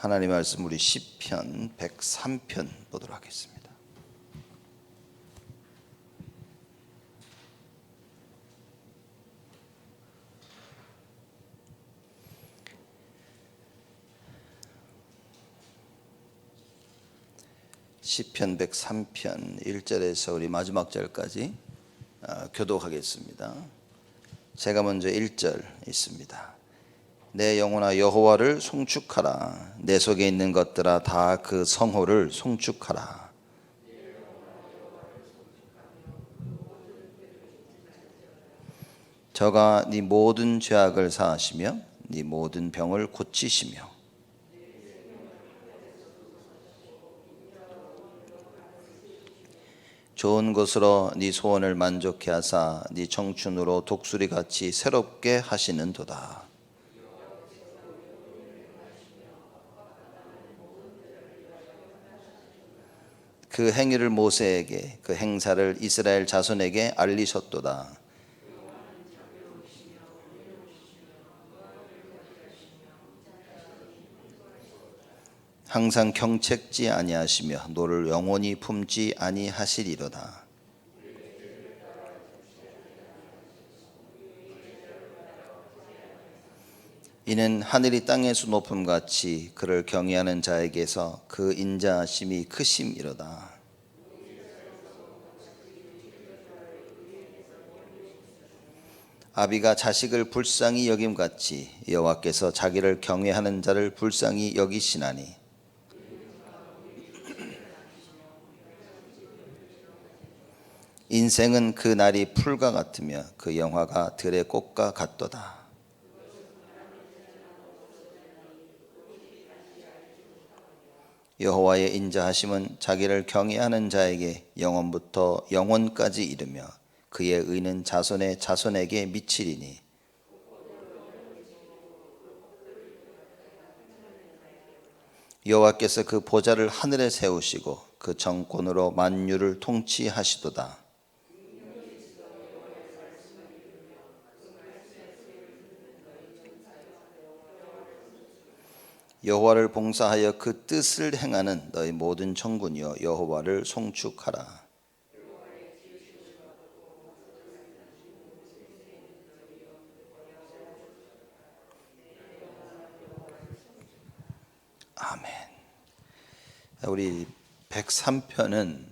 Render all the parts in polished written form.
하나님 말씀 우리 시편 103편 보도록 하겠습니다. 시편 103편 1절에서 우리 마지막 절까지 교독하겠습니다. 제가 먼저 1절 있습니다. 내 영혼아 여호와를 송축하라. 내 속에 있는 것들아 다 그 성호를 송축하라. 저가 네 모든 죄악을 사하시며 네 모든 병을 고치시며 좋은 것으로 네 소원을 만족케 하사 네 청춘으로 독수리같이 새롭게 하시는도다. 그 행위를 모세에게 그 행사를 이스라엘 자손에게 알리셨도다. 항상 경책지 아니하시며 노를 영원히 품지 아니하시리로다. 이는 하늘이 땅에서 높음같이 그를 경외하는 자에게서 그 인자하심이 크심이로다. 아비가 자식을 불쌍히 여김같이 여호와께서 자기를 경외하는 자를 불쌍히 여기시나니 인생은 그 날이 풀과 같으며 그 영화가 들의 꽃과 같도다. 여호와의 인자하심은 자기를 경외하는 자에게 영원부터 영원까지 이르며 그의 의는 자손의 자손에게 미치리니 여호와께서 그 보좌를 하늘에 세우시고 그 정권으로 만유를 통치하시도다. 여호와를 봉사하여 그 뜻을 행하는 너희 모든 천군이여 여호와를 송축하라. 아멘. 우리 103편은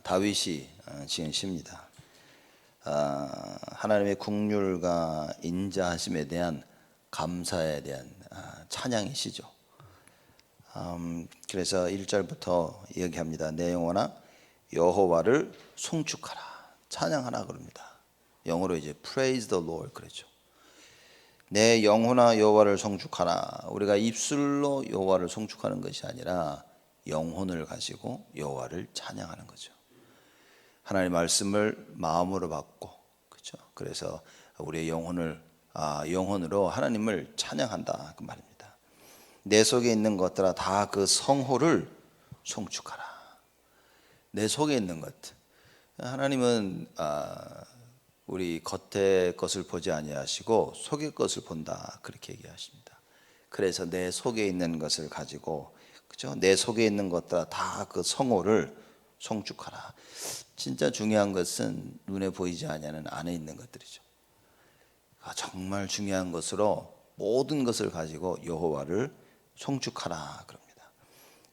다윗이 지은 시입니다. 하나님의 긍휼과 인자하심에 대한 감사에 대한 찬양의 시죠. 그래서 1절부터 얘기합니다. 내 영혼아 여호와를 송축하라. 찬양하라 그럽니다. 영어로 이제 praise the Lord 그러죠. 내 영혼아 여호와를 송축하라. 우리가 입술로 여호와를 송축하는 것이 아니라 영혼을 가지고 여호와를 찬양하는 거죠. 하나님의 말씀을 마음으로 받고 그렇죠. 그래서 우리의 영혼으로 하나님을 찬양한다 그 말입니다. 내 속에 있는 것들아 다 그 성호를 송축하라. 내 속에 있는 것. 하나님은 우리 겉의 것을 보지 아니하시고 속의 것을 본다 그렇게 얘기하십니다. 그래서 내 속에 있는 것을 가지고 그죠? 내 속에 있는 것들아 다 그 성호를 송축하라. 진짜 중요한 것은 눈에 보이지 아니하는 안에 있는 것들이죠. 정말 중요한 것으로 모든 것을 가지고 여호와를 송축하라 그럽니다.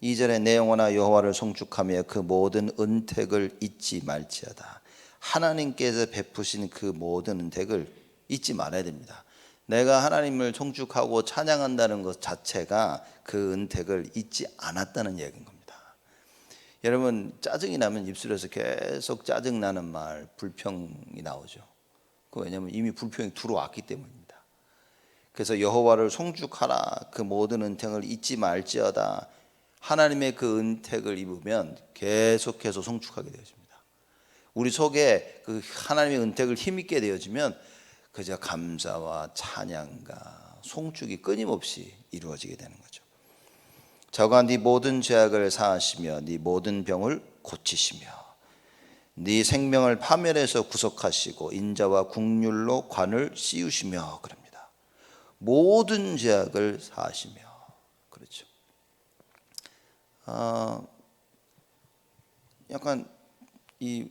2절에 내 영혼아 여호와를 송축하며 그 모든 은택을 잊지 말지어다. 하나님께서 베푸신 그 모든 은택을 잊지 말아야 됩니다. 내가 하나님을 송축하고 찬양한다는 것 자체가 그 은택을 잊지 않았다는 얘기인 겁니다. 여러분 짜증이 나면 입술에서 계속 짜증나는 말, 불평이 나오죠. 왜냐하면 이미 불평이 들어왔기 때문입니다. 그래서 여호와를 송축하라. 그 모든 은택을 잊지 말지어다. 하나님의 그 은택을 입으면 계속해서 송축하게 되어집니다. 우리 속에 그 하나님의 은택을 힘있게 되어지면 그저 감사와 찬양과 송축이 끊임없이 이루어지게 되는 거죠. 저가 네 모든 죄악을 사하시며 네 모든 병을 고치시며 네 생명을 파멸해서 구속하시고 인자와 긍휼로 관을 씌우시며 그럽니다. 모든 죄악을 사하시며 그렇죠. 약간 이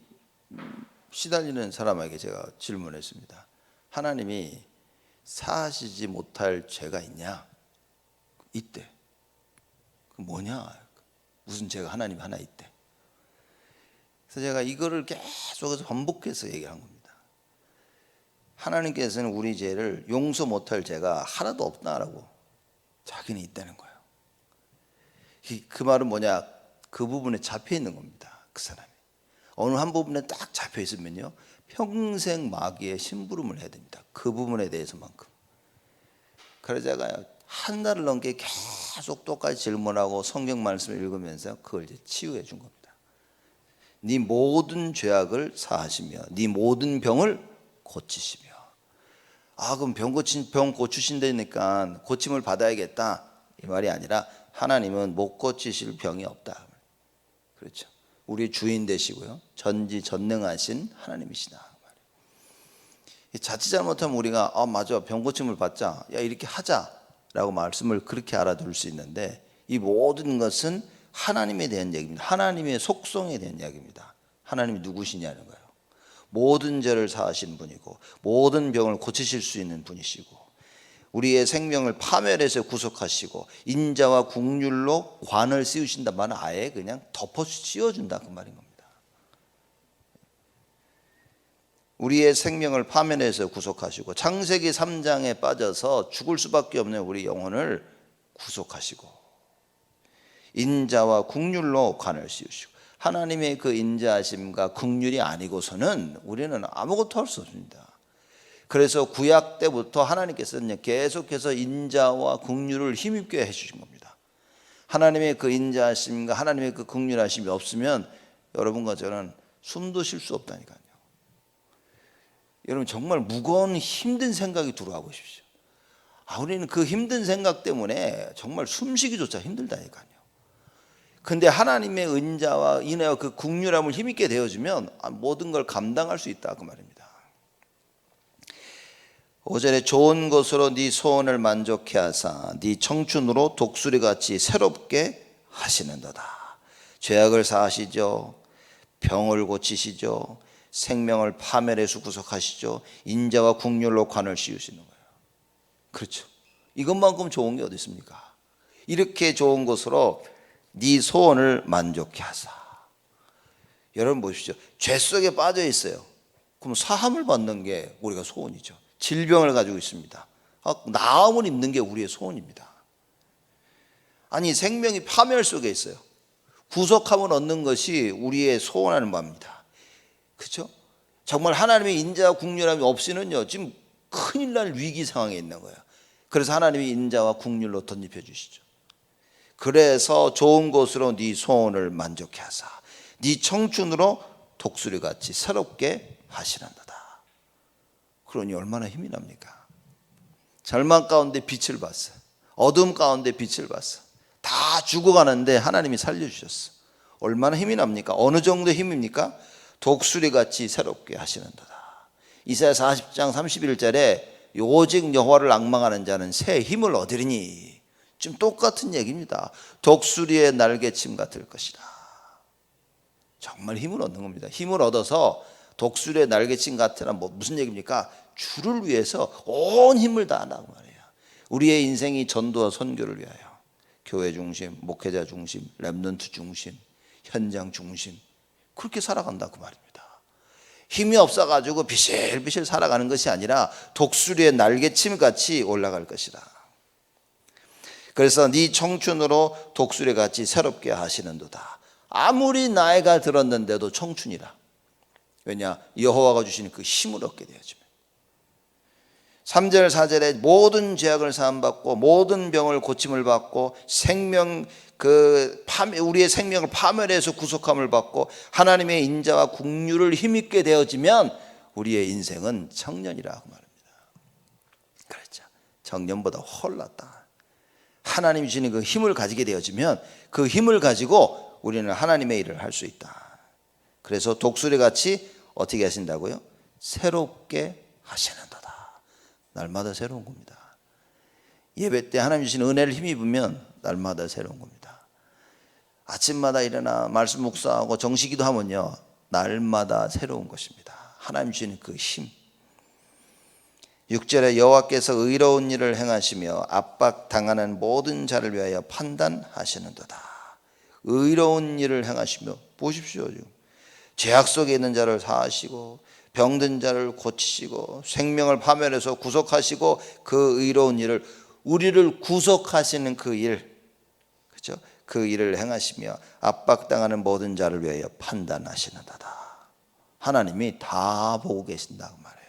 시달리는 사람에게 제가 질문했습니다. 하나님이 사하시지 못할 죄가 있냐? 있대. 그 뭐냐? 무슨 죄가 하나님 하나 있대. 그래서 제가 이거를 계속해서 반복해서 얘기한 겁니다. 하나님께서는 우리 죄를 용서 못할 죄가 하나도 없다라고 자기는 있다는 거예요. 그 말은 뭐냐? 그 부분에 잡혀 있는 겁니다. 그 사람이 어느 한 부분에 딱 잡혀 있으면요 평생 마귀의 심부름을 해야 됩니다. 그 부분에 대해서만큼. 그래서 제가 한 달을 넘게 계속 똑같이 질문하고 성경 말씀을 읽으면서 그걸 이제 치유해 준 겁니다. 네 모든 죄악을 사하시며 네 모든 병을 고치시며. 그럼 병 고치신다니까 고침을 받아야겠다 이 말이 아니라 하나님은 못 고치실 병이 없다. 그렇죠. 우리 주인 되시고요 전지전능하신 하나님이시다. 자칫 잘못하면 우리가 맞아 병 고침을 받자 야 이렇게 하자라고 말씀을 그렇게 알아들을 수 있는데 이 모든 것은 하나님에 대한 얘기입니다. 하나님의 속성에 대한 이야기입니다. 하나님이 누구시냐는 거예요. 모든 죄를 사하신 분이고 모든 병을 고치실 수 있는 분이시고 우리의 생명을 파멸해서 구속하시고 인자와 긍휼로 관을 씌우신단 말은 아예 그냥 덮어 씌워준다 그 말인 겁니다. 우리의 생명을 파멸해서 구속하시고 창세기 3장에 빠져서 죽을 수밖에 없는 우리 영혼을 구속하시고 인자와 긍휼로 관을 씌우시고 하나님의 그 인자하심과 긍휼이 아니고서는 우리는 아무것도 할 수 없습니다. 그래서 구약 때부터 하나님께서는 계속해서 인자와 긍휼을 힘입게 해주신 겁니다. 하나님의 그 인자하심과 하나님의 그 긍휼하심이 없으면 여러분과 저는 숨도 쉴 수 없다니까요. 여러분 정말 무거운 힘든 생각이 들어와 보십시오. 우리는 그 힘든 생각 때문에 정말 숨쉬기조차 힘들다니까요. 근데 하나님의 은자와 인애와 그 긍휼함을 힘있게 되어주면 모든 걸 감당할 수 있다 그 말입니다. 5절에 좋은 것으로 네 소원을 만족해 하사 네 청춘으로 독수리같이 새롭게 하시는도다. 죄악을 사하시죠. 병을 고치시죠. 생명을 파멸해서 구속하시죠. 인자와 긍휼로 관을 씌우시는 거예요. 그렇죠. 이것만큼 좋은 게 어디 있습니까? 이렇게 좋은 것으로 네 소원을 만족해 하사. 여러분 보십시오. 죄 속에 빠져 있어요. 그럼 사함을 받는 게 우리가 소원이죠. 질병을 가지고 있습니다. 나음을 입는 게 우리의 소원입니다. 아니 생명이 파멸 속에 있어요. 구속함을 얻는 것이 우리의 소원하는 바입니다. 그렇죠? 정말 하나님의 인자와 긍휼함이 없이는요 지금 큰일 날 위기 상황에 있는 거예요. 그래서 하나님이 인자와 긍휼로 덧입혀 주시죠. 그래서 좋은 것으로 네 소원을 만족해 하사 네 청춘으로 독수리같이 새롭게 하시란도다. 그러니 얼마나 힘이 납니까? 절망 가운데 빛을 봤어. 어둠 가운데 빛을 봤어. 다 죽어가는데 하나님이 살려주셨어. 얼마나 힘이 납니까? 어느 정도 힘입니까? 독수리같이 새롭게 하시는도다. 이사야 40장 31절에 오직 여호와를 앙망하는 자는 새 힘을 얻으리니 지금 똑같은 얘기입니다. 독수리의 날개침 같을 것이다. 정말 힘을 얻는 겁니다. 힘을 얻어서 독수리의 날개침 같으란 무슨 얘기입니까? 주를 위해서 온 힘을 다한다고 말이에요. 우리의 인생이 전도와 선교를 위하여 교회 중심, 목회자 중심, 렘넌트 중심, 현장 중심 그렇게 살아간다고 말입니다. 힘이 없어가지고 비실비실 살아가는 것이 아니라 독수리의 날개침 같이 올라갈 것이다. 그래서 네 청춘으로 독수리같이 새롭게 하시는도다. 아무리 나이가 들었는데도 청춘이라. 왜냐? 여호와가 주시는 그 힘을 얻게 되어지면. 3절 4절에 모든 죄악을 사함받고 모든 병을 고침을 받고 우리의 생명을 파멸해서 구속함을 받고 하나님의 인자와 긍휼을 힘입게 되어지면 우리의 인생은 청년이라고 말합니다. 그렇죠. 청년보다 훨 낫다. 하나님이 주시는 그 힘을 가지게 되어지면 그 힘을 가지고 우리는 하나님의 일을 할 수 있다. 그래서 독수리같이 어떻게 하신다고요? 새롭게 하시는도다. 날마다 새로운 겁니다. 예배 때 하나님 주신 은혜를 힘입으면 날마다 새로운 겁니다. 아침마다 일어나 말씀 묵상하고 정식기도 하면요, 날마다 새로운 것입니다. 하나님 주시는 그 힘. 6절에 여호와께서 의로운 일을 행하시며 압박당하는 모든 자를 위하여 판단하시는도다. 의로운 일을 행하시며, 보십시오. 지금 죄악 속에 있는 자를 사하시고 병든 자를 고치시고 생명을 파멸해서 구속하시고, 그 의로운 일을, 우리를 구속하시는 그 일, 그렇죠? 그 일을 행하시며 압박당하는 모든 자를 위하여 판단하시는도다. 하나님이 다 보고 계신다고 말해요.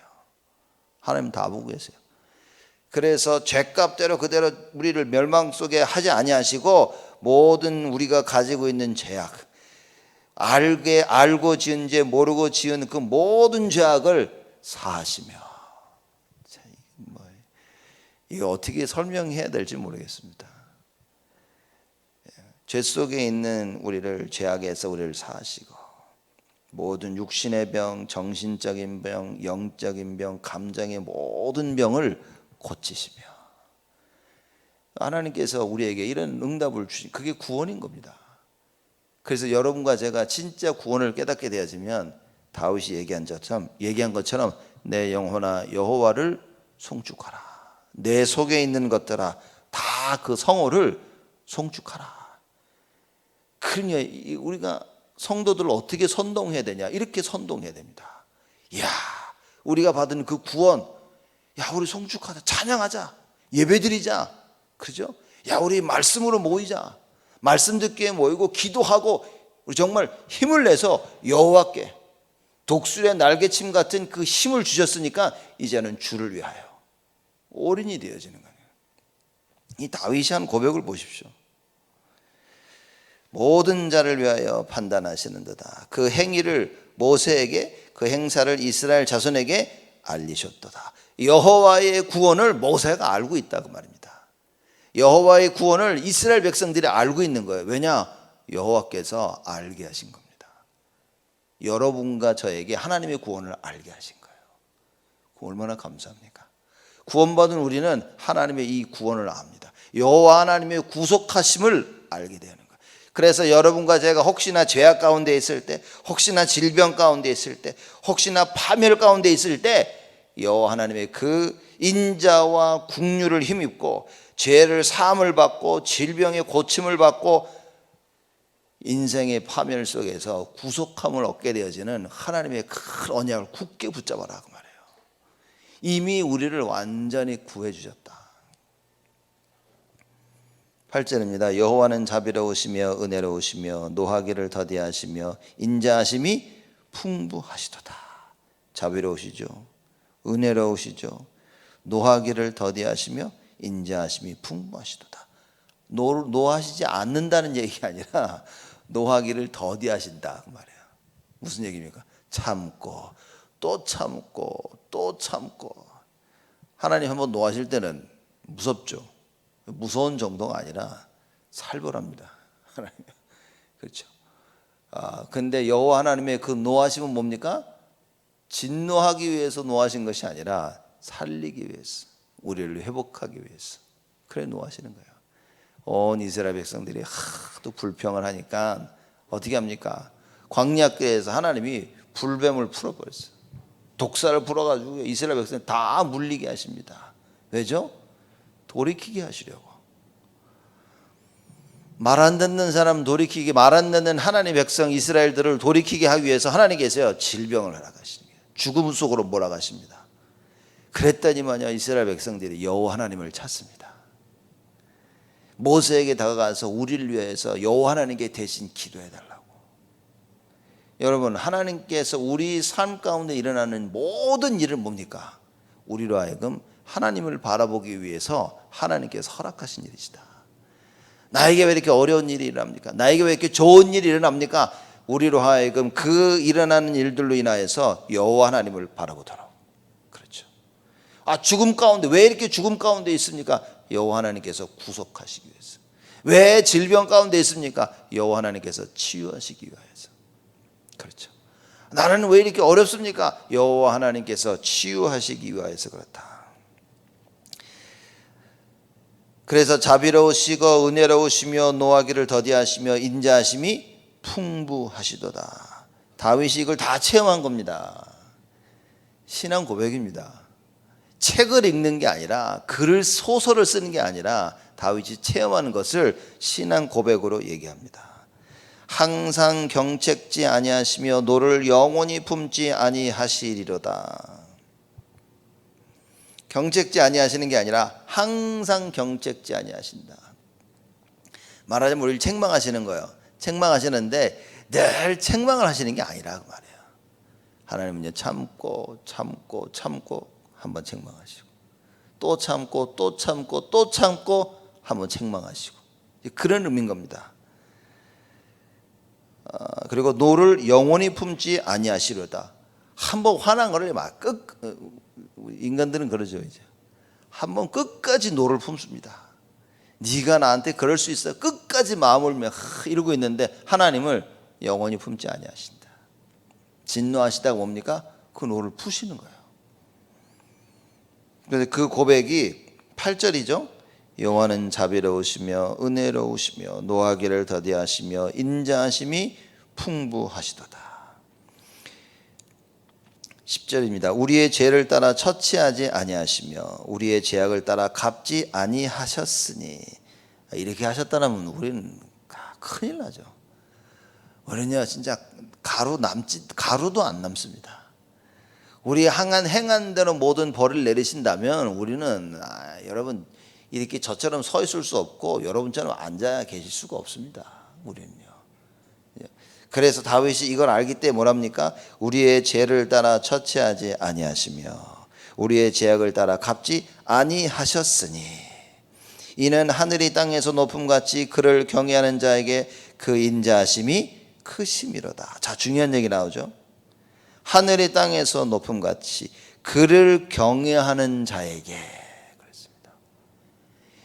하나님 다 보고 계세요. 그래서 죄값대로 그대로 우리를 멸망 속에 하지 아니하시고, 모든 우리가 가지고 있는 죄악, 알고 지은 죄, 모르고 지은 그 모든 죄악을 사하시며, 이거 어떻게 설명해야 될지 모르겠습니다. 죄 속에 있는 우리를, 죄악에서 우리를 사하시고, 모든 육신의 병, 정신적인 병, 영적인 병, 감정의 모든 병을 고치시며, 하나님께서 우리에게 이런 응답을 주신, 그게 구원인 겁니다. 그래서 여러분과 제가 진짜 구원을 깨닫게 되어지면 다윗이 얘기한 것처럼 내 영혼아 여호와를 송축하라. 내 속에 있는 것들아 다 그 성호를 송축하라. 그러니 우리가 성도들을 어떻게 선동해야 되냐? 이렇게 선동해야 됩니다. 이야, 우리가 받은 그 구원, 야, 우리 송축하자, 찬양하자, 예배드리자, 그죠? 야, 우리 말씀으로 모이자, 말씀 듣기에 모이고 기도하고, 우리 정말 힘을 내서 여호와께 독수리의 날개침 같은 그 힘을 주셨으니까 이제는 주를 위하여 올인이 되어지는 거예요. 이 다윗이 한 고백을 보십시오. 모든 자를 위하여 판단하시는도다. 그 행위를 모세에게, 그 행사를 이스라엘 자손에게 알리셨도다. 여호와의 구원을 모세가 알고 있다고 말입니다. 여호와의 구원을 이스라엘 백성들이 알고 있는 거예요. 왜냐? 여호와께서 알게 하신 겁니다. 여러분과 저에게 하나님의 구원을 알게 하신 거예요. 얼마나 감사합니까? 구원받은 우리는 하나님의 이 구원을 압니다. 여호와 하나님의 구속하심을 알게 되는 거예요. 그래서 여러분과 제가 혹시나 죄악 가운데 있을 때, 혹시나 질병 가운데 있을 때, 혹시나 파멸 가운데 있을 때, 여호와 하나님의 그 인자와 긍휼을 힘입고 죄를 사함을 받고 질병의 고침을 받고 인생의 파멸 속에서 구속함을 얻게 되어지는 하나님의 큰 언약을 굳게 붙잡아라 그 말이에요. 이미 우리를 완전히 구해 주셨다. 8절입니다. 여호와는 자비로우시며 은혜로우시며 노하기를 더디하시며 인자하심이 풍부하시도다. 자비로우시죠, 은혜로우시죠, 노하기를 더디하시며 인자하심이 풍부하시도다. 노하시지 않는다는 얘기가 아니라 노하기를 더디하신다 그 말이에요. 무슨 얘기입니까? 참고 또 참고 또 참고. 하나님 한번 노하실 때는 무섭죠. 무서운 정도가 아니라 살벌합니다. 그렇죠. 근데 여호와 하나님의 그 노하심은 뭡니까? 진노하기 위해서 노하신 것이 아니라 살리기 위해서, 우리를 회복하기 위해서. 그래 노하시는 거예요. 온 이스라엘 백성들이 하도 불평을 하니까 어떻게 합니까? 광야길에서 하나님이 불뱀을 풀어버렸어요. 독사를 풀어가지고 이스라엘 백성들 다 물리게 하십니다. 왜죠? 돌이키게 하시려고. 말 안 듣는 사람 돌이키게, 말 안 듣는 하나님의 백성 이스라엘들을 돌이키게 하기 위해서 하나님께서요 질병을 허락하시는 거예요. 죽음 속으로 몰아가십니다. 그랬더니만요 이스라엘 백성들이 여호와 하나님을 찾습니다. 모세에게 다가가서 우리를 위해서 여호와 하나님께 대신 기도해달라고. 여러분, 하나님께서 우리 삶 가운데 일어나는 모든 일은 뭡니까? 우리로 하여금 하나님을 바라보기 위해서 하나님께서 허락하신 일이시다. 나에게 왜 이렇게 어려운 일이 일어납니까? 나에게 왜 이렇게 좋은 일이 일어납니까? 우리로 하여금 그 일어나는 일들로 인하여서 여호와 하나님을 바라보도록. 그렇죠. 죽음 가운데 왜 이렇게 죽음 가운데 있습니까? 여호와 하나님께서 구속하시기 위해서. 왜 질병 가운데 있습니까? 여호와 하나님께서 치유하시기 위해서. 그렇죠. 나는 왜 이렇게 어렵습니까? 여호와 하나님께서 치유하시기 위해서 그렇다. 그래서 자비로우시고 은혜로우시며 노하기를 더디하시며 인자하심이 풍부하시도다. 다윗이 이걸 다 체험한 겁니다. 신앙 고백입니다. 책을 읽는 게 아니라 글을 소설을 쓰는 게 아니라 다윗이 체험하는 것을 신앙 고백으로 얘기합니다. 항상 경책지 아니하시며 노를 영원히 품지 아니하시리로다. 경책지 아니하시는 게 아니라 항상 경책지 아니하신다. 말하자면 우리를 책망하시는 거예요. 책망하시는데 늘 책망을 하시는 게 아니라 그 말이에요. 하나님은요, 참고 한번 책망하시고 또 참고 또 참고 또 참고 한번 책망하시고, 그런 의미인 겁니다. 그리고 노를 영원히 품지 아니하시려다. 한번 화난 거를 막 인간들은 그러죠. 이제 한번 끝까지 노를 품습니다. 네가 나한테 그럴 수 있어. 끝까지 마음을 이러고 있는데 하나님을 영원히 품지 아니하신다. 진노하시다가 뭡니까? 그 노를 푸시는 거예요. 그래서 그 고백이 8절이죠. 여호와는 자비로우시며 은혜로우시며 노하기를 더디하시며 인자하심이 풍부하시도다. 10절입니다. 우리의 죄를 따라 처치하지 아니하시며 우리의 죄악을 따라 갚지 아니하셨으니. 이렇게 하셨다면 우리는 큰일 나죠. 우리는요, 진짜 가루도 안 남습니다. 우리 행한 대로 모든 벌을 내리신다면 우리는 여러분 이렇게 저처럼 서 있을 수 없고 여러분처럼 앉아 계실 수가 없습니다. 우리는요. 그래서 다윗이 이걸 알기 때문에 뭐랍니까? 우리의 죄를 따라 처치하지 아니하시며 우리의 죄악을 따라 갚지 아니하셨으니 이는 하늘이 땅에서 높음같이 그를 경외하는 자에게 그 인자하심이 크심이로다. 자, 중요한 얘기 나오죠. 하늘이 땅에서 높음같이 그를 경외하는 자에게. 그렇습니다.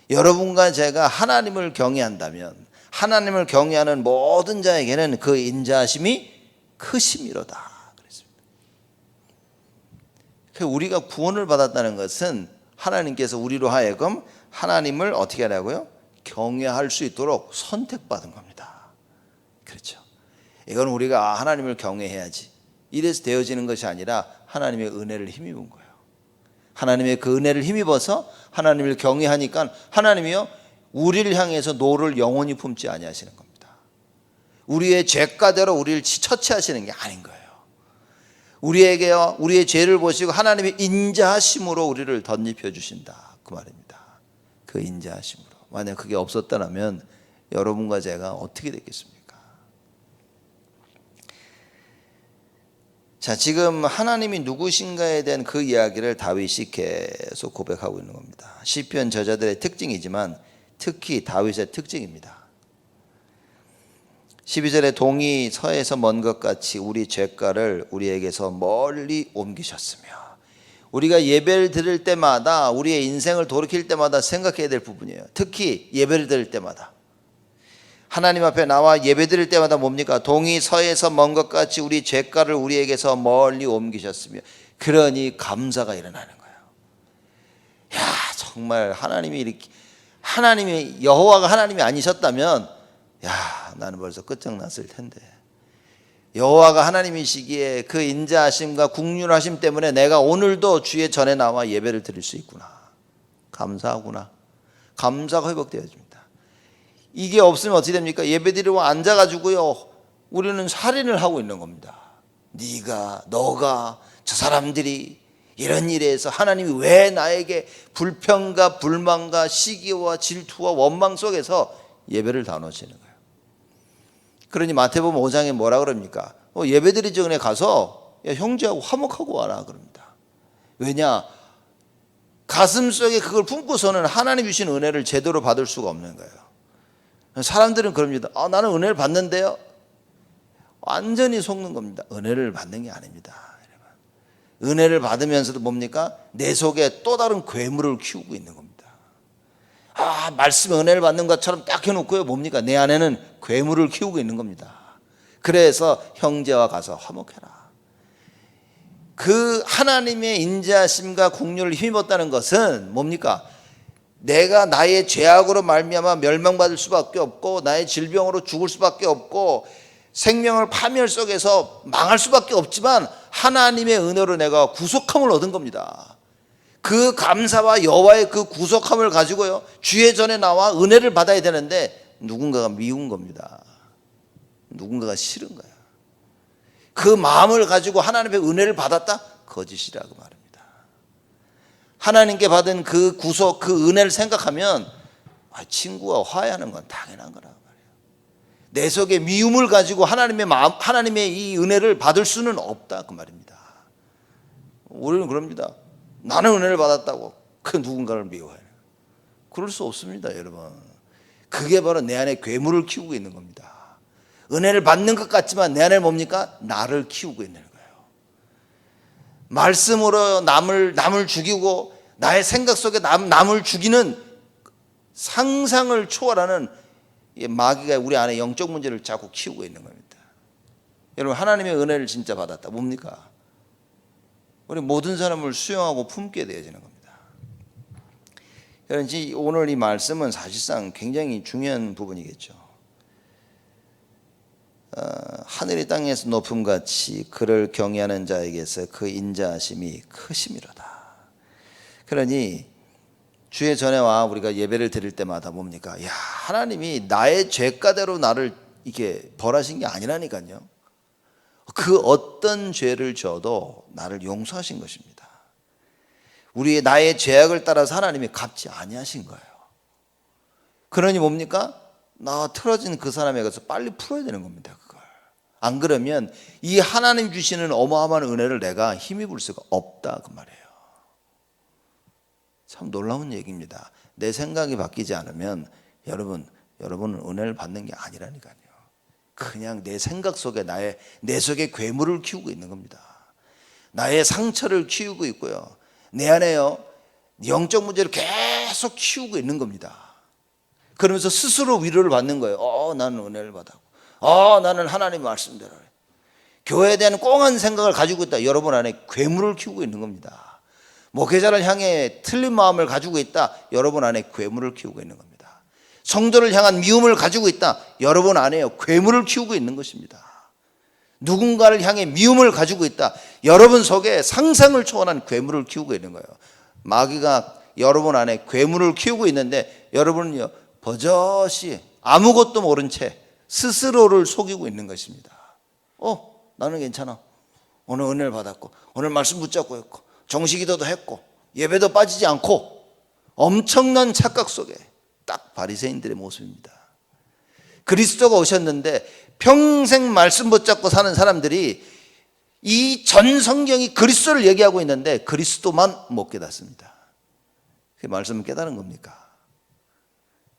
여러분과 제가 하나님을 경외한다면 하나님을 경외하는 모든 자에게는 그 인자하심이 크심이로다. 그랬습니다. 우리가 구원을 받았다는 것은 하나님께서 우리로 하여금 하나님을 어떻게 하라고요? 경외할 수 있도록 선택받은 겁니다. 그렇죠. 이건 우리가 하나님을 경외해야지 이래서 되어지는 것이 아니라 하나님의 은혜를 힘입은 거예요. 하나님의 그 은혜를 힘입어서 하나님을 경외하니까 하나님이요, 우리를 향해서 노를 영원히 품지 아니하시는 겁니다. 우리의 죄가대로 우리를 처치하시는 게 아닌 거예요. 우리에게요, 우리의 죄를 보시고 하나님의 인자하심으로 우리를 덧입혀 주신다. 그 말입니다. 그 인자하심으로. 만약 그게 없었다면 여러분과 제가 어떻게 됐겠습니까? 자, 지금 하나님이 누구신가에 대한 그 이야기를 다윗이 계속 고백하고 있는 겁니다. 시편 저자들의 특징이지만 특히 다윗의 특징입니다. 12절에 동이 서에서 먼 것 같이 우리 죄가를 우리에게서 멀리 옮기셨으며, 우리가 예배를 드릴 때마다 우리의 인생을 돌이킬 때마다 생각해야 될 부분이에요. 특히 예배를 드릴 때마다 하나님 앞에 나와 예배 드릴 때마다 뭡니까? 동이 서에서 먼 것 같이 우리 죄가를 우리에게서 멀리 옮기셨으며, 그러니 감사가 일어나는 거예요. 야, 정말 하나님이 여호와가 하나님이 아니셨다면 야, 나는 벌써 끝장났을 텐데, 여호와가 하나님이시기에 그 인자하심과 국률하심 때문에 내가 오늘도 주의 전에 나와 예배를 드릴 수 있구나, 감사하구나, 감사가 회복되어집니다. 이게 없으면 어떻게 됩니까? 예배드리고 앉아가지고요, 우리는 살인을 하고 있는 겁니다. 너가 저 사람들이 이런 일에 해서 하나님이 왜 나에게 불평과 불만과 시기와 질투와 원망 속에서 예배를 다 놓치는 거예요. 그러니 마태복음 5장에 뭐라 그럽니까? 예배드리기 전에 가서 형제하고 화목하고 와라 그럽니다. 왜냐? 가슴 속에 그걸 품고서는 하나님 주신 은혜를 제대로 받을 수가 없는 거예요. 사람들은 그럽니다. 나는 은혜를 받는데요. 완전히 속는 겁니다. 은혜를 받는 게 아닙니다. 은혜를 받으면서도 뭡니까? 내 속에 또 다른 괴물을 키우고 있는 겁니다. 말씀에 은혜를 받는 것처럼 딱 해놓고요, 뭡니까? 내 안에는 괴물을 키우고 있는 겁니다. 그래서 형제와 가서 화목해라. 그 하나님의 인자하심과 긍휼을 힘입었다는 것은 뭡니까? 내가 나의 죄악으로 말미암아 멸망받을 수밖에 없고 나의 질병으로 죽을 수밖에 없고 생명을 파멸 속에서 망할 수밖에 없지만 하나님의 은혜로 내가 구속함을 얻은 겁니다. 그 감사와 여호와의 그 구속함을 가지고요 주의 전에 나와 은혜를 받아야 되는데 누군가가 미운 겁니다. 누군가가 싫은 거야. 그 마음을 가지고 하나님의 은혜를 받았다? 거짓이라고 말합니다. 하나님께 받은 그 구속, 그 은혜를 생각하면 친구와 화해하는 건 당연한 거라고 말해요. 내 속에 미움을 가지고 하나님의 마음, 하나님의 이 은혜를 받을 수는 없다 그 말입니다. 우리는 그럽니다. 나는 은혜를 받았다고 그 누군가를 미워해요. 그럴 수 없습니다, 여러분. 그게 바로 내 안에 괴물을 키우고 있는 겁니다. 은혜를 받는 것 같지만 내 안에 뭡니까? 나를 키우고 있는 거예요. 말씀으로 남을 죽이고 나의 생각 속에 남을 죽이는 상상을 초월하는 마귀가 우리 안에 영적 문제를 자꾸 키우고 있는 겁니다. 여러분, 하나님의 은혜를 진짜 받았다. 뭡니까? 우리 모든 사람을 수용하고 품게 되어지는 겁니다. 여러분, 오늘 이 말씀은 사실상 굉장히 중요한 부분이겠죠. 하늘이 땅에서 높음같이 그를 경외하는 자에게서 그 인자하심이 크심이로다. 그러니 주의 전에 와 우리가 예배를 드릴 때마다 뭡니까? 야, 하나님이 나의 죄가대로 나를 이렇게 벌하신 게 아니라니까요. 그 어떤 죄를 져도 나를 용서하신 것입니다. 우리의 나의 죄악을 따라서 하나님이 갚지 아니하신 거예요. 그러니 뭡니까? 나 틀어진 그 사람에 가서 빨리 풀어야 되는 겁니다. 그걸 안 그러면 이 하나님 주시는 어마어마한 은혜를 내가 힘입을 수가 없다 그 말이에요. 참 놀라운 얘기입니다. 내 생각이 바뀌지 않으면 여러분은 은혜를 받는 게 아니라니까요. 그냥 내 생각 속에 내 속에 괴물을 키우고 있는 겁니다. 나의 상처를 키우고 있고요. 내 안에요 영적 문제를 계속 키우고 있는 겁니다. 그러면서 스스로 위로를 받는 거예요. 나는 은혜를 받았고, 나는 하나님 말씀대로 교회에 대한 꽁한 생각을 가지고 있다. 여러분 안에 괴물을 키우고 있는 겁니다. 목회자를 향해 틀린 마음을 가지고 있다. 여러분 안에 괴물을 키우고 있는 겁니다. 성도를 향한 미움을 가지고 있다. 여러분 안에요 괴물을 키우고 있는 것입니다. 누군가를 향해 미움을 가지고 있다. 여러분 속에 상상을 초월한 괴물을 키우고 있는 거예요. 마귀가 여러분 안에 괴물을 키우고 있는데 여러분은요 버젓이 아무것도 모른 채 스스로를 속이고 있는 것입니다. 나는 괜찮아. 오늘 은혜를 받았고 오늘 말씀 붙잡고 했고 정식기도도 했고 예배도 빠지지 않고 엄청난 착각 속에 딱 바리새인들의 모습입니다. 그리스도가 오셨는데 평생 말씀 붙잡고 사는 사람들이 이 전 성경이 그리스도를 얘기하고 있는데 그리스도만 못 깨닫습니다. 그 말씀을 깨달은 겁니까?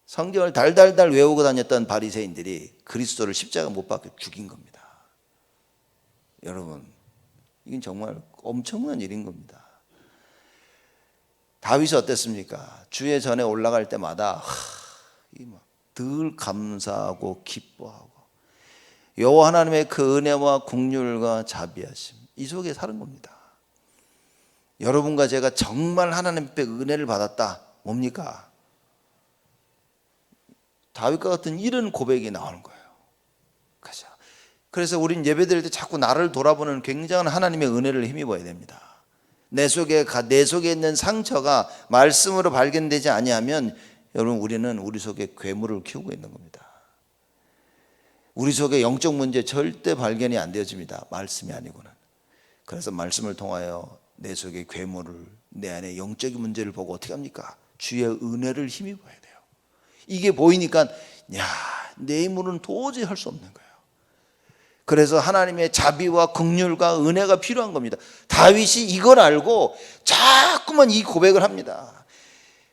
성경을 달달달 외우고 다녔던 바리새인들이 그리스도를 십자가 못 박혀 죽인 겁니다. 여러분, 이건 정말 엄청난 일인 겁니다. 다윗이 어땠습니까? 주의 전에 올라갈 때마다 늘 감사하고 기뻐하고 여호와 하나님의 그 은혜와 긍휼과 자비하심 이 속에 사는 겁니다. 여러분과 제가 정말 하나님께 은혜를 받았다. 뭡니까? 다윗과 같은 이런 고백이 나오는 거예요. 그래서 우린 예배드릴 때 자꾸 나를 돌아보는 굉장한 하나님의 은혜를 힘입어야 됩니다. 내 속에 있는 상처가 말씀으로 발견되지 아니하면 여러분 우리는 우리 속에 괴물을 키우고 있는 겁니다. 우리 속에 영적 문제 절대 발견이 안 되어집니다. 말씀이 아니고는. 그래서 말씀을 통하여 내 속에 괴물을 내 안에 영적인 문제를 보고 어떻게 합니까? 주의 은혜를 힘입어야 돼요. 이게 보이니까 내 힘으로는 도저히 할 수 없는 거예요. 그래서 하나님의 자비와 긍휼과 은혜가 필요한 겁니다. 다윗이 이걸 알고 자꾸만 이 고백을 합니다.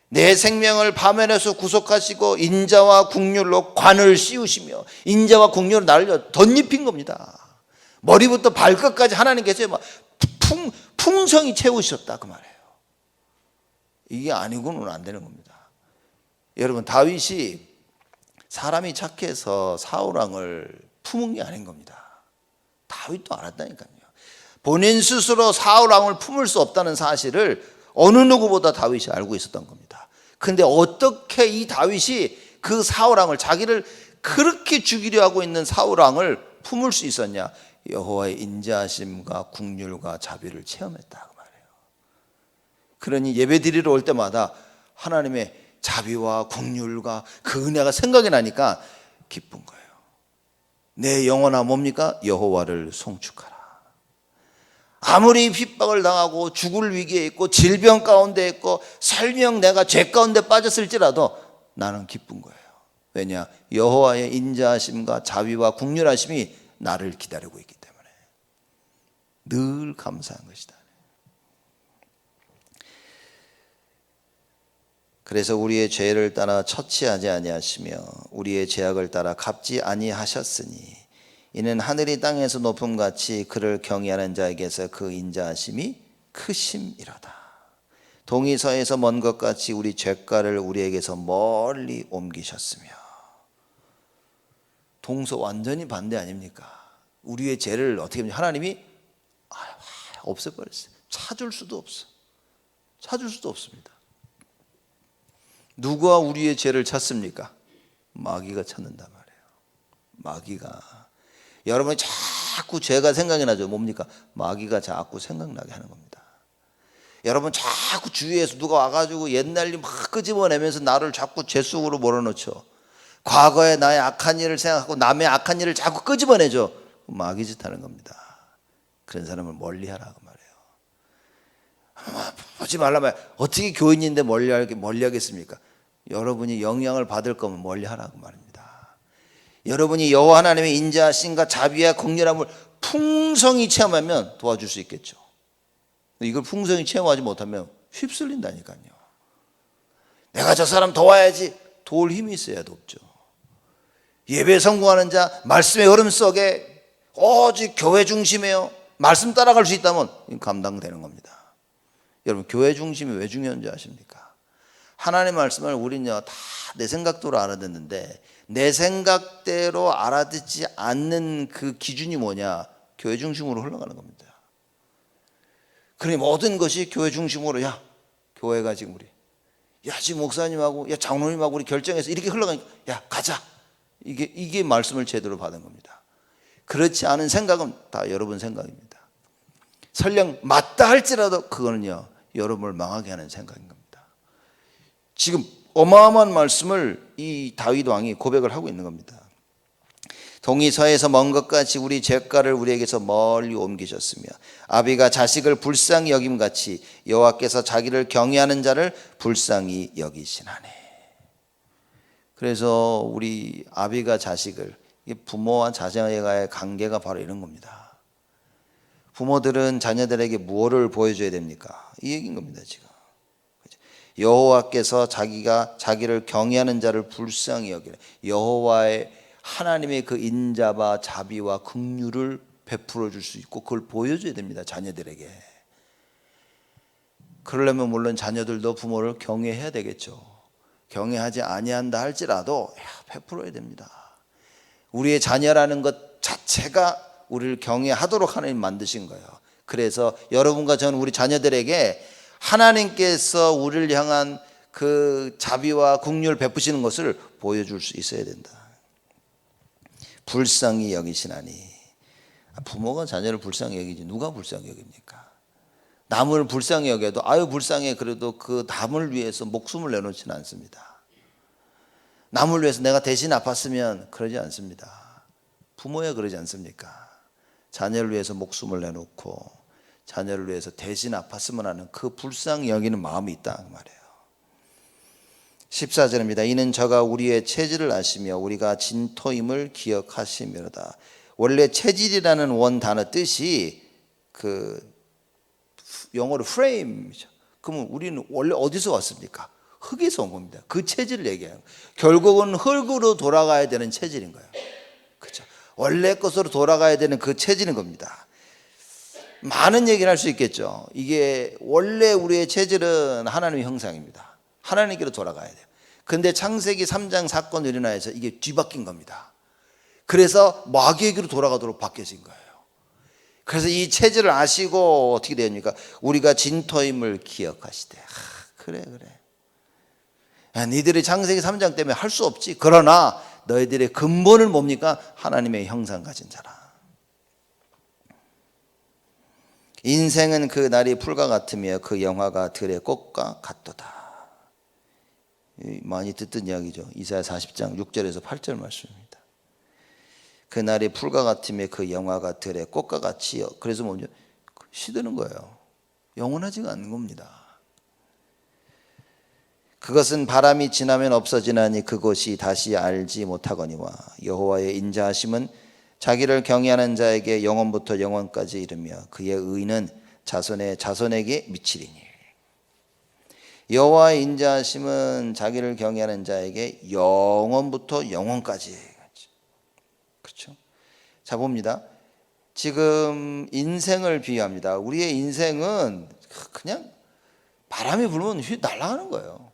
내 생명을 파멸해서 구속하시고 인자와 긍휼로 관을 씌우시며 인자와 긍휼로 나를 덧입힌 겁니다. 머리부터 발끝까지 하나님께서 막 풍성히 채우셨다 그 말이에요. 이게 아니고는 안 되는 겁니다. 여러분, 다윗이 사람이 착해서 사울 왕을 품은 게 아닌 겁니다. 다윗도 알았다니까요. 본인 스스로 사울 왕을 품을 수 없다는 사실을 어느 누구보다 다윗이 알고 있었던 겁니다. 근데 어떻게 이 다윗이 그 사울왕을, 자기를 그렇게 죽이려 하고 있는 사울왕을 품을 수 있었냐? 여호와의 인자하심과 긍휼과 자비를 체험했다 그 말이에요. 그러니 예배 드리러 올 때마다 하나님의 자비와 긍휼과 그 은혜가 생각이 나니까 기쁜 거예요. 내 영혼아 뭡니까? 여호와를 송축하라. 아무리 핍박을 당하고 죽을 위기에 있고 질병 가운데 있고 설령 내가 죄 가운데 빠졌을지라도 나는 기쁜 거예요. 왜냐? 여호와의 인자하심과 자비와 긍휼하심이 나를 기다리고 있기 때문에 늘 감사한 것이다. 그래서 우리의 죄를 따라 처치하지 아니하시며 우리의 죄악을 따라 갚지 아니하셨으니 이는 하늘이 땅에서 높음같이 그를 경외하는 자에게서 그 인자하심이 크심이로다. 동이 서에서 먼 것 같이 우리 죄가를 우리에게서 멀리 옮기셨으며. 동서 완전히 반대 아닙니까? 우리의 죄를 어떻게 하면 하나님이 없애버렸어요. 찾을 수도 없어. 찾을 수도 없습니다. 누가 우리의 죄를 찾습니까? 마귀가 찾는단 말이에요. 마귀가. 여러분이 자꾸 죄가 생각이 나죠. 뭡니까? 마귀가 자꾸 생각나게 하는 겁니다. 여러분 자꾸 주위에서 누가 와가지고 옛날 일 막 끄집어내면서 나를 자꾸 죄 속으로 몰아넣죠. 과거에 나의 악한 일을 생각하고 남의 악한 일을 자꾸 끄집어내죠. 마귀 짓 하는 겁니다. 그런 사람을 멀리하라 그 말이에요. 보지 말라 말. 어떻게 교인인데 멀리하겠습니까? 여러분이 영향을 받을 거면 멀리하라 그 말입니다. 여러분이 여호와 하나님의 인자하심과 자비와 긍휼함을 풍성히 체험하면 도와줄 수 있겠죠. 이걸 풍성히 체험하지 못하면 휩쓸린다니까요. 내가 저 사람 도와야지. 도울 힘이 있어야 돕죠. 예배 성공하는 자, 말씀의 흐름 속에 오직 교회 중심이에요. 말씀 따라갈 수 있다면 감당되는 겁니다. 여러분 교회 중심이 왜 중요한지 아십니까? 하나님의 말씀을 우리는요 다 내 생각대로 알아듣는데 내 생각대로 알아듣지 않는 그 기준이 뭐냐? 교회 중심으로 흘러가는 겁니다. 그러니 모든 것이 교회 중심으로, 야 교회가 지금 우리, 야 지금 목사님하고, 야 장로님하고 우리 결정해서 이렇게 흘러가니까 야 가자. 이게 말씀을 제대로 받은 겁니다. 그렇지 않은 생각은 다 여러분 생각입니다. 설령 맞다 할지라도 그거는요 여러분을 망하게 하는 생각인 겁니다. 지금 어마어마한 말씀을 이 다윗 왕이 고백을 하고 있는 겁니다. 동이 서에서 먼 것 같이 우리 죄가를 우리에게서 멀리 옮기셨으며 아비가 자식을 불쌍히 여김같이 여호와께서 자기를 경외하는 자를 불쌍히 여기시나니. 그래서 우리 아비가 자식을, 부모와 자녀와의 관계가 바로 이런 겁니다. 부모들은 자녀들에게 무엇을 보여줘야 됩니까? 이 얘기인 겁니다. 지금 여호와께서 자기를 경외하는 자를 불쌍히 여기래. 여호와의 하나님의 그 인자와 자비와 긍휼을 베풀어 줄 수 있고 그걸 보여줘야 됩니다. 자녀들에게. 그러려면 물론 자녀들도 부모를 경외해야 되겠죠. 경외하지 아니한다 할지라도 베풀어야 됩니다. 우리의 자녀라는 것 자체가 우리를 경외하도록 하나님 만드신 거예요. 그래서 여러분과 저는 우리 자녀들에게 하나님께서 우리를 향한 그 자비와 긍휼을 베푸시는 것을 보여줄 수 있어야 된다. 불쌍히 여기시나니. 부모가 자녀를 불쌍히 여기지 누가 불쌍히 여깁니까? 남을 불쌍히 여겨도 아유 불쌍해 그래도 그 남을 위해서 목숨을 내놓지는 않습니다. 남을 위해서 내가 대신 아팠으면 그러지 않습니다. 부모야 그러지 않습니까? 자녀를 위해서 목숨을 내놓고 자녀를 위해서 대신 아팠으면 하는 그 불쌍히 여기는 마음이 있다 그 말이에요. 14절입니다. 이는 저가 우리의 체질을 아시며 우리가 진토임을 기억하시며로다. 원래 체질이라는 원 단어 뜻이 그 영어로 frame이죠. 그러면 우리는 원래 어디서 왔습니까? 흙에서 온 겁니다. 그 체질을 얘기해요. 결국은 흙으로 돌아가야 되는 체질인 거예요. 그렇죠? 원래 것으로 돌아가야 되는 그 체질인 겁니다. 많은 얘기를 할 수 있겠죠. 이게 원래 우리의 체질은 하나님의 형상입니다. 하나님께로 돌아가야 돼요. 근데 창세기 3장 사건으로 인하여서 이게 뒤바뀐 겁니다. 그래서 마귀에게로 돌아가도록 바뀌어진 거예요. 그래서 이 체질을 아시고 어떻게 됩니까? 우리가 진토임을 기억하시되. 그래. 야, 니들이 창세기 3장 때문에 할 수 없지. 그러나 너희들의 근본은 뭡니까? 하나님의 형상 가진 자라. 인생은 그 날이 풀과 같으며 그 영화가 들의 꽃과 같도다. 많이 듣던 이야기죠. 이사야 40장 6절에서 8절 말씀입니다. 그 날이 풀과 같으며 그 영화가 들의 꽃과 같이요. 그래서 뭐죠? 시드는 거예요. 영원하지가 않는 겁니다. 그것은 바람이 지나면 없어지나니 그것이 다시 알지 못하거니와 여호와의 인자하심은 자기를 경외하는 자에게 영원부터 영원까지 이르며 그의 의는 자손의 자손에게 미치리니. 여호와의 인자하심은 자기를 경외하는 자에게 영원부터 영원까지. 그렇죠? 자, 봅니다. 지금 인생을 비유합니다. 우리의 인생은 그냥 바람이 불면 휙 날아가는 거예요.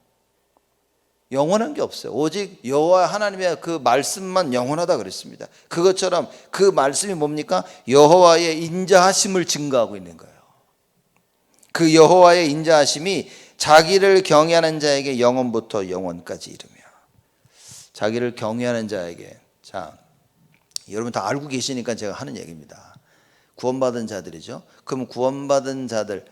영원한 게 없어요. 오직 여호와 하나님의 그 말씀만 영원하다 그랬습니다. 그것처럼 그 말씀이 뭡니까? 여호와의 인자하심을 증거하고 있는 거예요. 그 여호와의 인자하심이 자기를 경외하는 자에게 영원부터 영원까지 이르며. 자기를 경외하는 자에게. 자, 여러분 다 알고 계시니까 제가 하는 얘기입니다. 구원받은 자들이죠. 그럼 구원받은 자들,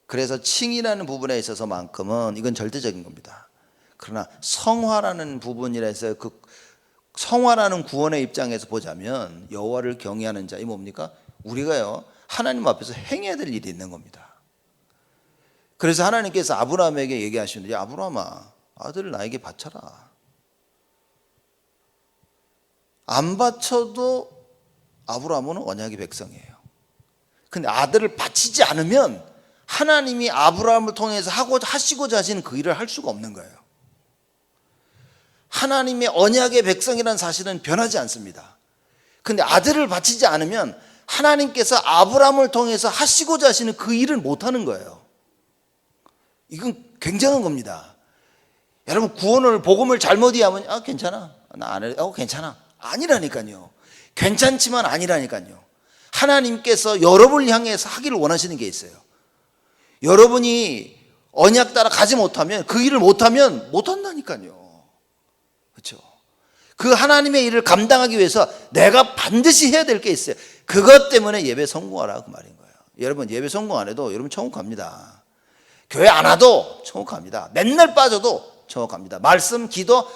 그래서 칭이라는 부분에 있어서만큼은 이건 절대적인 겁니다. 그러나 성화라는 부분이라 해서 그 성화라는 구원의 입장에서 보자면 여호와를 경외하는 자, 이 뭡니까? 우리가요 하나님 앞에서 행해야 될 일이 있는 겁니다. 그래서 하나님께서 아브라함에게 얘기하시는데, 아브라함아, 아들을 나에게 바쳐라. 안 바쳐도 아브라함은 언약의 백성이에요. 근데 아들을 바치지 않으면 하나님이 아브라함을 통해서 하시고자 하시는 그 일을 할 수가 없는 거예요. 하나님의 언약의 백성이라는 사실은 변하지 않습니다. 근데 아들을 바치지 않으면 하나님께서 아브라함을 통해서 하시고자 하시는 그 일을 못하는 거예요. 이건 굉장한 겁니다. 여러분, 구원을 복음을 잘못 이해하면 괜찮아, 나 안 해, 괜찮아, 아니라니까요. 괜찮지만 아니라니까요. 하나님께서 여러분을 향해서 하기를 원하시는 게 있어요. 여러분이 언약 따라 가지 못하면, 그 일을 못하면 못한다니까요. 그렇죠? 그 하나님의 일을 감당하기 위해서 내가 반드시 해야 될 게 있어요. 그것 때문에 예배 성공하라 그 말인 거예요. 여러분, 예배 성공 안 해도 여러분 천국 갑니다. 교회 안 와도 천국 갑니다. 맨날 빠져도 천국 갑니다. 말씀, 기도,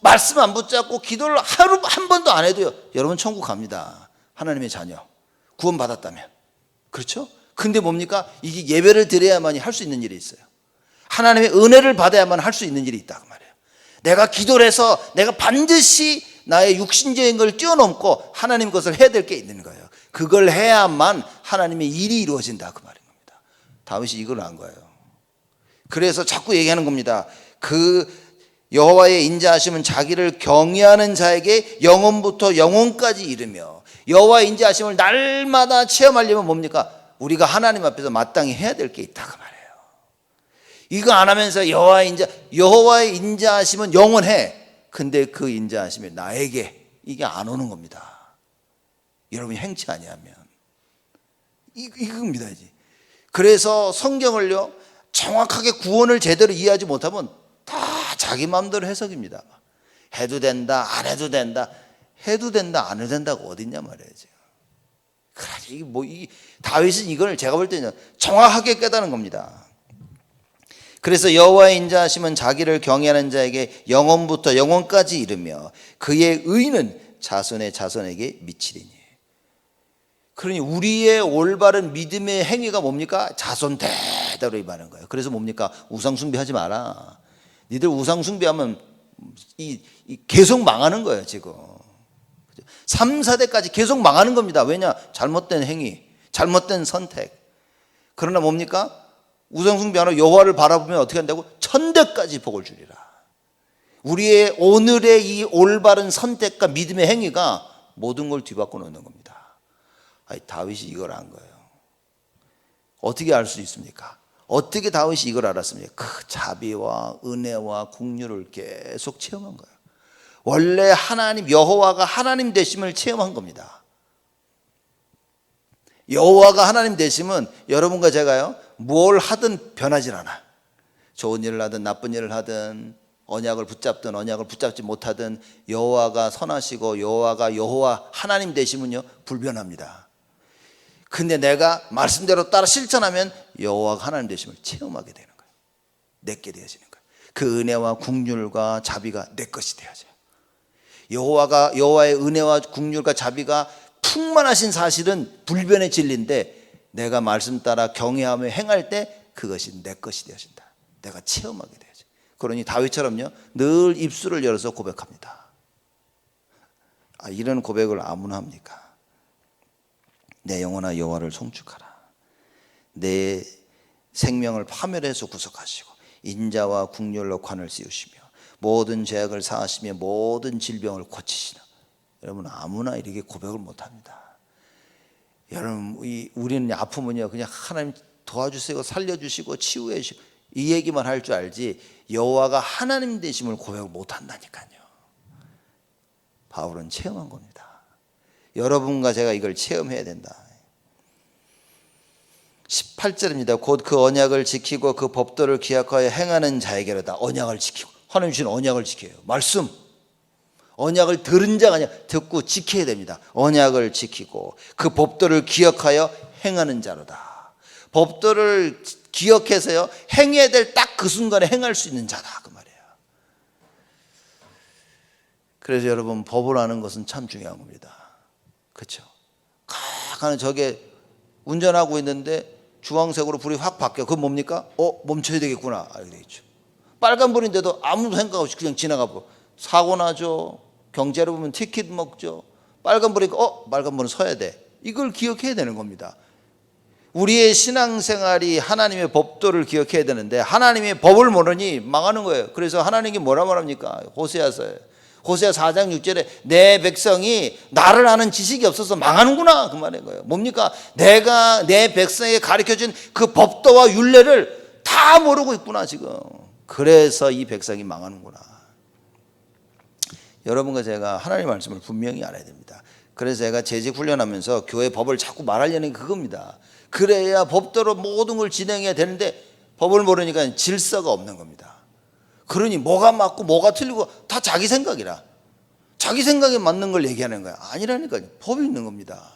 말씀 안 붙잡고 기도를 하루 한 번도 안 해도요, 여러분 천국 갑니다. 하나님의 자녀, 구원 받았다면. 그렇죠? 근데 뭡니까? 이게 예배를 드려야만이 할 수 있는 일이 있어요. 하나님의 은혜를 받아야만 할 수 있는 일이 있다 그 말이에요. 내가 기도를 해서 내가 반드시 나의 육신적인 걸 뛰어넘고 하나님 것을 해야 될 게 있는 거예요. 그걸 해야만 하나님의 일이 이루어진다 그 말인 겁니다. 다윗이 이걸 안 거예요. 그래서 자꾸 얘기하는 겁니다. 그 여호와의 인자하심은 자기를 경외하는 자에게 영원부터 영원까지 이르며. 여호와의 인자하심을 날마다 체험하려면 뭡니까? 우리가 하나님 앞에서 마땅히 해야 될 게 있다 그 말이에요. 이거 안 하면서 여호와의 인자하심은 영원해. 근데 그 인자하심이 나에게 이게 안 오는 겁니다. 여러분이 행치 아니하면 이겁니다. 이제. 그래서 성경을요 정확하게 구원을 제대로 이해하지 못하면 다 자기 마음대로 해석입니다. 해도 된다, 안 해도 된다. 해도 된다, 안 해도 된다가 어딨냐 말이에요. 그러니 다윗은 이걸 제가 볼 때는 정확하게 깨달은 겁니다. 그래서 여호와의 인자하심은 자기를 경외하는 자에게 영원부터 영원까지 이르며 그의 의는 자손의 자손에게 미치리니. 그러니 우리의 올바른 믿음의 행위가 뭡니까? 자손 대대로 임하는 거예요. 그래서 뭡니까? 우상 숭배하지 마라. 니들 우상 숭배하면 계속 망하는 거예요. 지금 3, 4대까지 계속 망하는 겁니다. 왜냐? 잘못된 행위, 잘못된 선택. 그러나 뭡니까? 우상 숭배하러 여호와를 바라보면 어떻게 한다고? 천대까지 복을 주리라. 우리의 오늘의 이 올바른 선택과 믿음의 행위가 모든 걸 뒤바꿔 놓는 겁니다. 다윗이 이걸 안 거예요. 어떻게 알 수 있습니까? 어떻게 다윗이 이걸 알았습니까? 그 자비와 은혜와 긍휼을 계속 체험한 거예요. 원래 하나님 여호와가 하나님 되심을 체험한 겁니다. 여호와가 하나님 되심은 여러분과 제가요 뭘 하든 변하질 않아. 좋은 일을 하든 나쁜 일을 하든 언약을 붙잡든 언약을 붙잡지 못하든 여호와가 선하시고 여호와 하나님 되시면요 불변합니다. 근데 내가 말씀대로 따라 실천하면 여호와가 하나님 되심을 체험하게 되는 거예요. 내게 되어지는 거예요. 그 은혜와 긍휼과 자비가 내 것이 되어져요. 여호와의 은혜와 긍휼과 자비가 충만하신 사실은 불변의 진리인데 내가 말씀 따라 경외하며 행할 때 그것이 내 것이 되어진다. 내가 체험하게 되어져. 그러니 다윗처럼요 늘 입술을 열어서 고백합니다. 이런 고백을 아무나 합니까? 내 영혼아 여호와를 송축하라. 내 생명을 파멸해서 구속하시고 인자와 국률로 관을 씌우시며 모든 죄악을 사하시며 모든 질병을 고치시나. 여러분 아무나 이렇게 고백을 못합니다. 여러분 우리는 아프면요 그냥 하나님 도와주세요 살려주시고 치유해 주시고 이 얘기만 할 줄 알지 여호와가 하나님 되심을 고백을 못한다니까요. 바울은 체험한 겁니다. 여러분과 제가 이걸 체험해야 된다. 18절입니다. 곧 그 언약을 지키고 그 법도를 기억하여 행하는 자에게로다. 언약을 지키고 하나님 주신 언약을 지켜요. 말씀 언약을 들은 자가 아니라 듣고 지켜야 됩니다. 언약을 지키고 그 법도를 기억하여 행하는 자로다. 법도를 기억해서요 행해야 될 딱 그 순간에 행할 수 있는 자다 그 말이에요. 그래서 여러분 법을 아는 것은 참 중요한 겁니다. 그렇죠? 가는 저게 운전하고 있는데 주황색으로 불이 확 바뀌어. 그건 뭡니까? 멈춰야 되겠구나 알게 되겠죠. 빨간불인데도 아무 생각 없이 그냥 지나가고 사고 나죠. 경제로 보면 티켓 먹죠. 빨간불이니까 빨간불은 서야 돼. 이걸 기억해야 되는 겁니다. 우리의 신앙생활이 하나님의 법도를 기억해야 되는데 하나님의 법을 모르니 망하는 거예요. 그래서 하나님이 뭐라 말합니까? 호세아 4장 6절에 내 백성이 나를 아는 지식이 없어서 망하는구나 그 말인 거예요. 뭡니까? 내가 내 백성에게 가르쳐준 그 법도와 율례를 다 모르고 있구나 지금. 그래서 이 백성이 망하는구나. 여러분과 제가 하나님의 말씀을 분명히 알아야 됩니다. 그래서 제가 재직 훈련하면서 교회 법을 자꾸 말하려는 게 그겁니다. 그래야 법대로 모든 걸 진행해야 되는데 법을 모르니까 질서가 없는 겁니다. 그러니 뭐가 맞고 뭐가 틀리고 다 자기 생각이라 자기 생각에 맞는 걸 얘기하는 거야. 아니라니까요. 법이 있는 겁니다.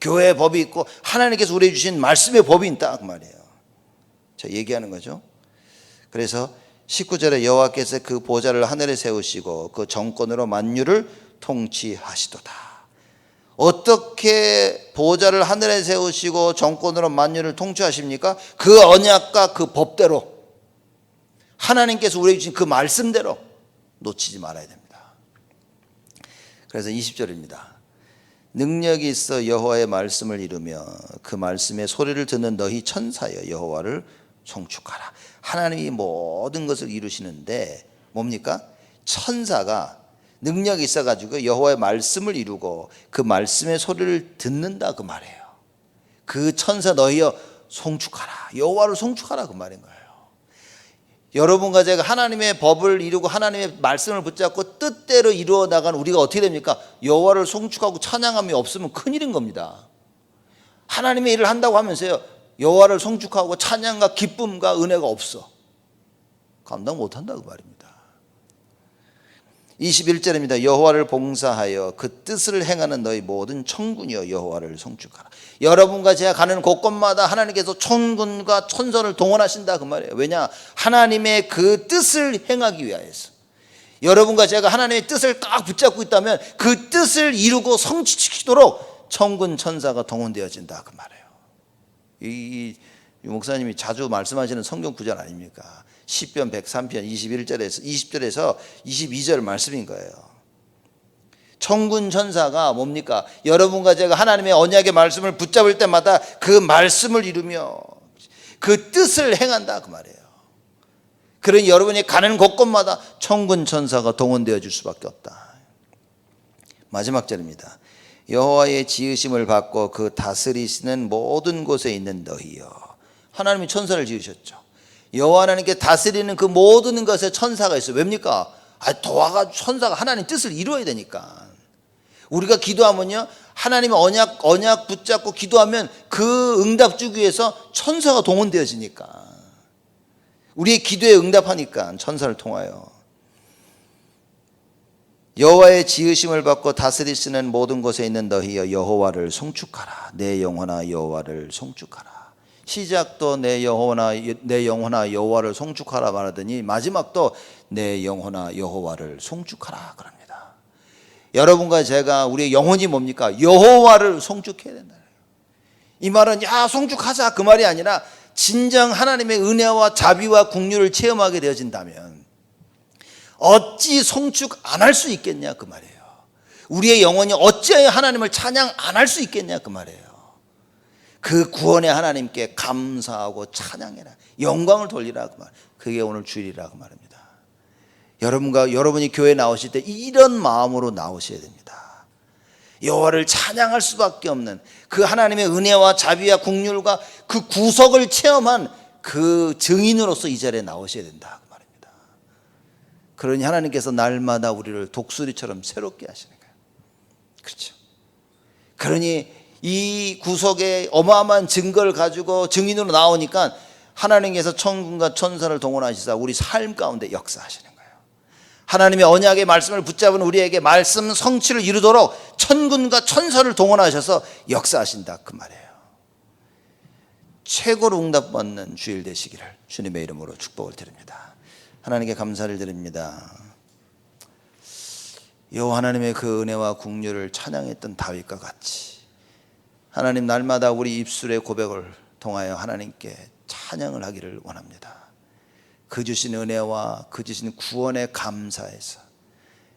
교회의 법이 있고 하나님께서 우리에게 주신 말씀의 법이 있다 그 말이에요. 저 얘기하는 거죠. 그래서 19절에 여호와께서 그 보좌를 하늘에 세우시고 그 정권으로 만유를 통치하시도다. 어떻게 보좌를 하늘에 세우시고 정권으로 만유를 통치하십니까? 그 언약과 그 법대로 하나님께서 우리에게 주신 그 말씀대로 놓치지 말아야 됩니다. 그래서 20절입니다. 능력이 있어 여호와의 말씀을 이루며 그 말씀의 소리를 듣는 너희 천사여 여호와를 송축하라. 하나님이 모든 것을 이루시는데 뭡니까? 천사가 능력이 있어가지고 여호와의 말씀을 이루고 그 말씀의 소리를 듣는다 그 말이에요. 그 천사 너희여 송축하라. 여호와를 송축하라 그 말인 거예요. 여러분과 제가 하나님의 법을 이루고 하나님의 말씀을 붙잡고 뜻대로 이루어 나간 우리가 어떻게 됩니까? 여호와를 송축하고 찬양함이 없으면 큰일인 겁니다. 하나님의 일을 한다고 하면서요 여호와를 송축하고 찬양과 기쁨과 은혜가 없어. 감당 못한다 그 말입니다. 21절입니다. 여호와를 봉사하여 그 뜻을 행하는 너희 모든 천군이여 여호와를 송축하라. 여러분과 제가 가는 곳곳마다 하나님께서 천군과 천사를 동원하신다 그 말이에요. 왜냐? 하나님의 그 뜻을 행하기 위하여서. 여러분과 제가 하나님의 뜻을 딱 붙잡고 있다면 그 뜻을 이루고 성취시키도록 천군 천사가 동원되어진다 그 말이에요. 이 목사님이 자주 말씀하시는 성경 구절 아닙니까? 시편 103편 20절에서 22절 말씀인 거예요. 천군 천사가 뭡니까? 여러분과 제가 하나님의 언약의 말씀을 붙잡을 때마다 그 말씀을 이루며 그 뜻을 행한다 그 말이에요. 그러니 여러분이 가는 곳곳마다 천군 천사가 동원되어 줄 수밖에 없다. 마지막 절입니다. 여호와의 지으심을 받고 그 다스리시는 모든 곳에 있는 너희여. 하나님이 천사를 지으셨죠. 여호와 하나님께 다스리는 그 모든 것에 천사가 있어요. 왜입니까? 도와가지고 천사가 하나님 뜻을 이루어야 되니까. 우리가 기도하면요 하나님의 언약 붙잡고 기도하면 그 응답 주기 위해서 천사가 동원되어지니까. 우리의 기도에 응답하니까 천사를 통하여. 여호와의 지으심을 받고 다스리시는 모든 곳에 있는 너희여 여호와를 송축하라. 내 영혼아 여호와를 송축하라. 시작도 내 영혼아 여호와를 송축하라 말하더니 마지막도 내 영혼아 여호와를 송축하라 그럽니다. 여러분과 제가 우리의 영혼이 뭡니까? 여호와를 송축해야 된다. 이 말은 야 송축하자 그 말이 아니라 진정 하나님의 은혜와 자비와 긍휼을 체험하게 되어진다면 어찌 송축 안 할 수 있겠냐 그 말이에요. 우리의 영혼이 어찌하여 하나님을 찬양 안 할 수 있겠냐 그 말이에요. 그 구원의 하나님께 감사하고 찬양해라. 영광을 돌리라 그 말. 그게 오늘 주일이라 그 말입니다. 여러분이 교회 나오실 때 이런 마음으로 나오셔야 됩니다. 여호와를 찬양할 수밖에 없는 그 하나님의 은혜와 자비와 긍휼과 그 구속을 체험한 그 증인으로서 이 자리에 나오셔야 된다 그 말입니다. 그러니 하나님께서 날마다 우리를 독수리처럼 새롭게 하시는 거예요. 그렇죠. 그러니 이 구속의 어마어마한 증거를 가지고 증인으로 나오니까 하나님께서 천군과 천사를 동원하시사 우리 삶 가운데 역사하시는 거예요. 하나님의 언약의 말씀을 붙잡은 우리에게 말씀 성취를 이루도록 천군과 천사를 동원하셔서 역사하신다 그 말이에요. 최고로 응답받는 주일 되시기를 주님의 이름으로 축복을 드립니다. 하나님께 감사를 드립니다. 여호와 하나님의 그 은혜와 긍휼을 찬양했던 다윗과 같이 하나님 날마다 우리 입술의 고백을 통하여 하나님께 찬양을 하기를 원합니다. 그 주신 은혜와 그 주신 구원에 감사해서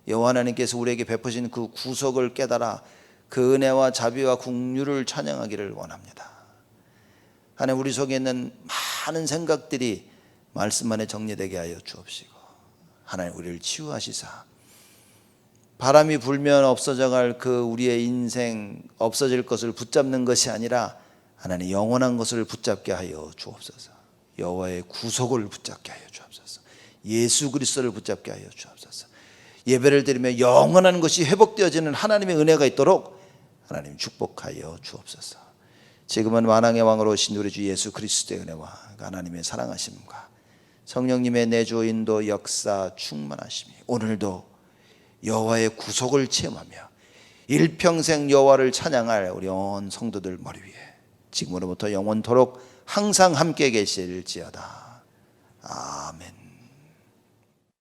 여호와 하나님께서 우리에게 베푸신 그 구속을 깨달아 그 은혜와 자비와 긍휼을 찬양하기를 원합니다. 하나님 우리 속에 있는 많은 생각들이 말씀 안에 정리되게 하여 주옵시고 하나님 우리를 치유하시사 바람이 불면 없어져갈 그 우리의 인생 없어질 것을 붙잡는 것이 아니라 하나님 영원한 것을 붙잡게 하여 주옵소서. 여호와의 구속을 붙잡게 하여 주옵소서. 예수 그리스도를 붙잡게 하여 주옵소서. 예배를 드리며 영원한 것이 회복되어지는 하나님의 은혜가 있도록 하나님 축복하여 주옵소서. 지금은 만왕의 왕으로 오신 우리 주 예수 그리스도의 은혜와 하나님의 사랑하심과 성령님의 내주 인도 역사 충만하심이 오늘도 여호와의 구속을 체험하며 일평생 여호와를 찬양할 우리 온 성도들 머리 위에 지금으로부터 영원토록 항상 함께 계실지어다. 아멘.